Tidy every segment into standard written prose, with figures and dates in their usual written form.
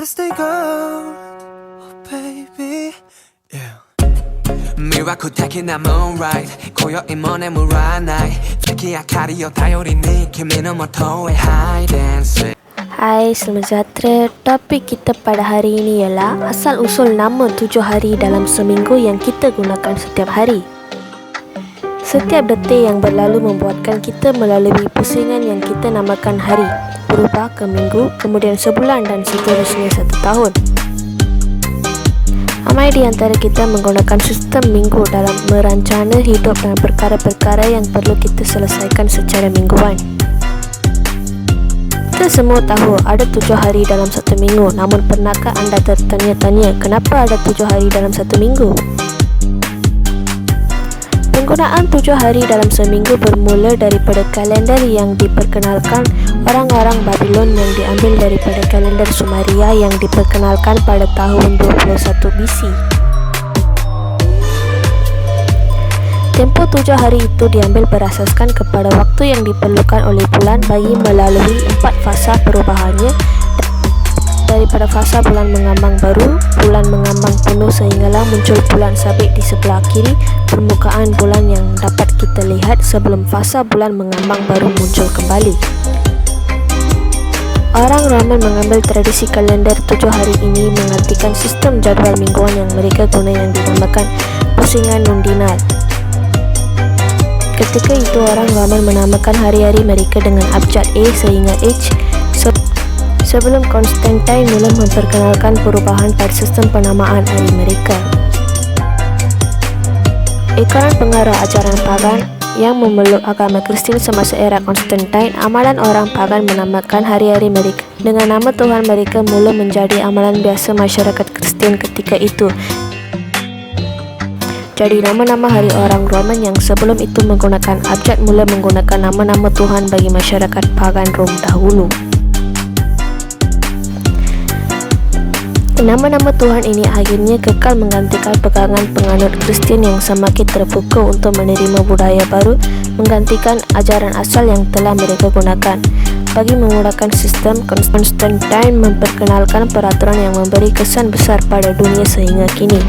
stay gold, oh baby, yeah. 미와코 타키 나 moonlight 고요히 머네 무라나이 특히 아카리오 다요리 느낌이 motoe high dance. Hai, selamat sejahtera. Topik kita pada hari ini ialah asal usul nama 7 hari dalam seminggu yang kita gunakan setiap hari. Setiap detik yang berlalu membuatkan kita melalui pusingan yang kita namakan hari, berubah ke minggu, kemudian sebulan dan seterusnya 1 tahun. Ramai di antara kita menggunakan sistem minggu dalam merancana hidup dan perkara-perkara yang perlu kita selesaikan secara mingguan. Kita semua tahu ada 7 hari dalam 1 minggu, namun pernahkah anda tertanya-tanya kenapa ada 7 hari dalam 1 minggu? Penggunaan 7 hari dalam seminggu bermula daripada kalender yang diperkenalkan orang-orang Babylon yang diambil daripada kalender Sumeria yang diperkenalkan pada tahun 21 BC. Tempoh 7 hari itu diambil berasaskan kepada waktu yang diperlukan oleh bulan bagi melalui 4 fasa perubahannya, daripada fasa bulan mengambang baru, bulan mengambang penuh sehinggalah muncul bulan sabit di sebelah kiri permukaan bulan yang dapat kita lihat sebelum fasa bulan mengambang baru muncul kembali. Orang Roman mengambil tradisi kalender 7 hari ini menggantikan sistem jadual mingguan yang mereka guna yang dinamakan pusingan lundinal. Ketika itu orang Roman menamakan hari-hari mereka dengan abjad A sehingga H sebelum Konstantin mula memperkenalkan perubahan pada sistem penamaan hari mereka. Ikaran pengaruh ajaran pagan yang memeluk agama Kristian semasa era Konstantin, amalan orang pagan menamakan hari-hari mereka dengan nama Tuhan mereka mula menjadi amalan biasa masyarakat Kristian ketika itu. Jadi nama-nama hari orang Roman yang sebelum itu menggunakan abjad mula menggunakan nama-nama Tuhan bagi masyarakat pagan Rom dahulu. Nama-nama Tuhan ini akhirnya kekal menggantikan pegangan penganut Kristian yang semakin terbuka untuk menerima budaya baru, menggantikan ajaran asal yang telah mereka gunakan. Bagi memudahkan sistem, Konstantin memperkenalkan peraturan yang memberi kesan besar pada dunia sehingga kini.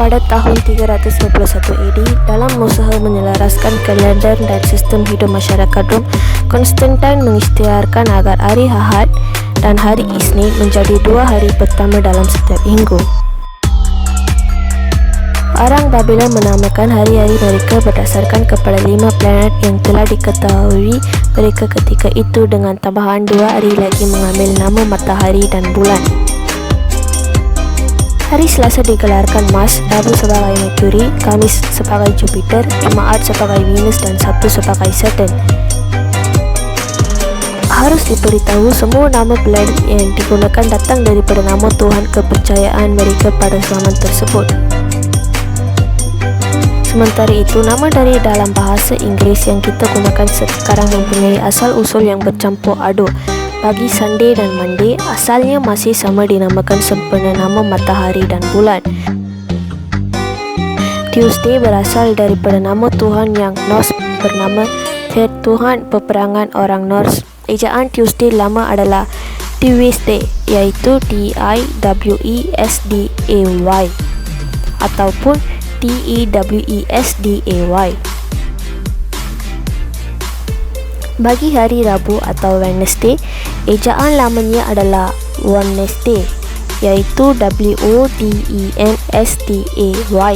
Pada tahun 351 AD, dalam usaha menyelaraskan kalender dan sistem hidup masyarakat Rom, Konstantin mengisytiharkan agar hari Ahad dan hari Isnin menjadi 2 hari pertama dalam setiap minggu. Orang Babylon menamakan hari-hari mereka berdasarkan kepada 5 planet yang telah diketahui mereka ketika itu dengan tambahan 2 hari lagi mengambil nama matahari dan bulan. Hari Selasa digelarkan Mars, Rabu sebagai Mercury, Kamis sebagai Jupiter, Jumaat sebagai Venus dan Sabtu sebagai Saturn. Harus diberitahu semua nama planet yang digunakan datang daripada nama Tuhan kepercayaan mereka pada zaman tersebut. Sementara itu, nama dari dalam bahasa Inggeris yang kita gunakan sekarang mempunyai asal-usul yang bercampur aduk. Bagi Sunday dan Monday, asalnya masih sama dinamakan sempena nama matahari dan bulan. Tuesday berasal daripada nama Tuhan yang Norse bernama Tyr, Tuhan peperangan orang Norse. Ejaan Tuesday lama adalah Tuesday, iaitu T-I-W-E-S-D-A-Y ataupun T-E-W-E-S-D-A-Y. Bagi hari Rabu atau Wednesday, ejaan lamanya adalah Wednesday, iaitu W-O-D-E-N-S-D-A-Y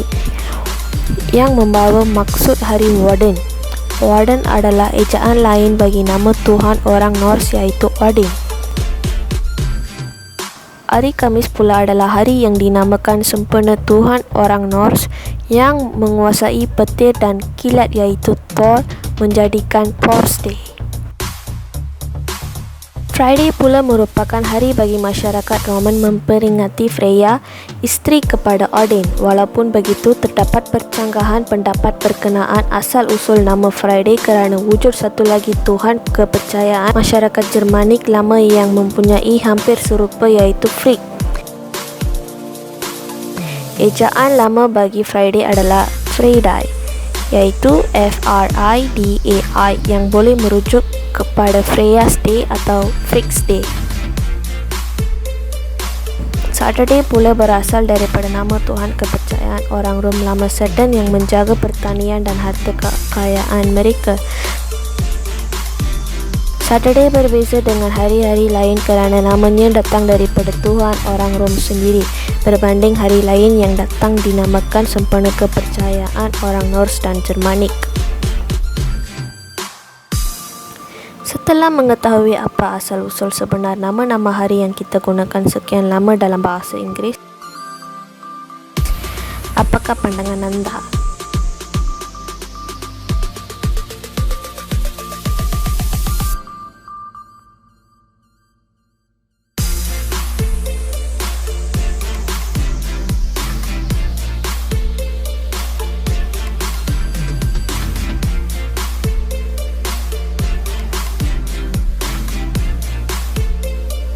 yang membawa maksud hari Warden. Warden adalah ejaan lain bagi nama Tuhan orang Norse iaitu Odin. Hari Kamis pula adalah hari yang dinamakan sempena Tuhan orang Norse yang menguasai petir dan kilat iaitu Thor, menjadikan Thor's Day. Friday pula merupakan hari bagi masyarakat Roman memperingati Freya, isteri kepada Odin. Walaupun begitu, terdapat percanggahan pendapat berkenaan asal-usul nama Friday kerana wujud satu lagi Tuhan kepercayaan masyarakat Germanik lama yang mempunyai hampir serupa iaitu Frigg. Ejaan lama bagi Friday adalah Friday, iaitu F-R-I-D-A-I yang boleh merujuk kepada Freya's Day atau Freak's Day. Saturday pula berasal daripada nama Tuhan kepercayaan orang Rom lama Saturn yang menjaga pertanian dan harta kekayaan mereka. Saturday berbeza dengan hari-hari lain kerana namanya datang daripada Tuhan orang Rom sendiri, berbanding hari lain yang datang dinamakan sempena kepercayaan orang Norse dan Germanik. Setelah mengetahui apa asal-usul sebenar nama-nama hari yang kita gunakan sekian lama dalam bahasa Inggeris, apakah pandangan anda?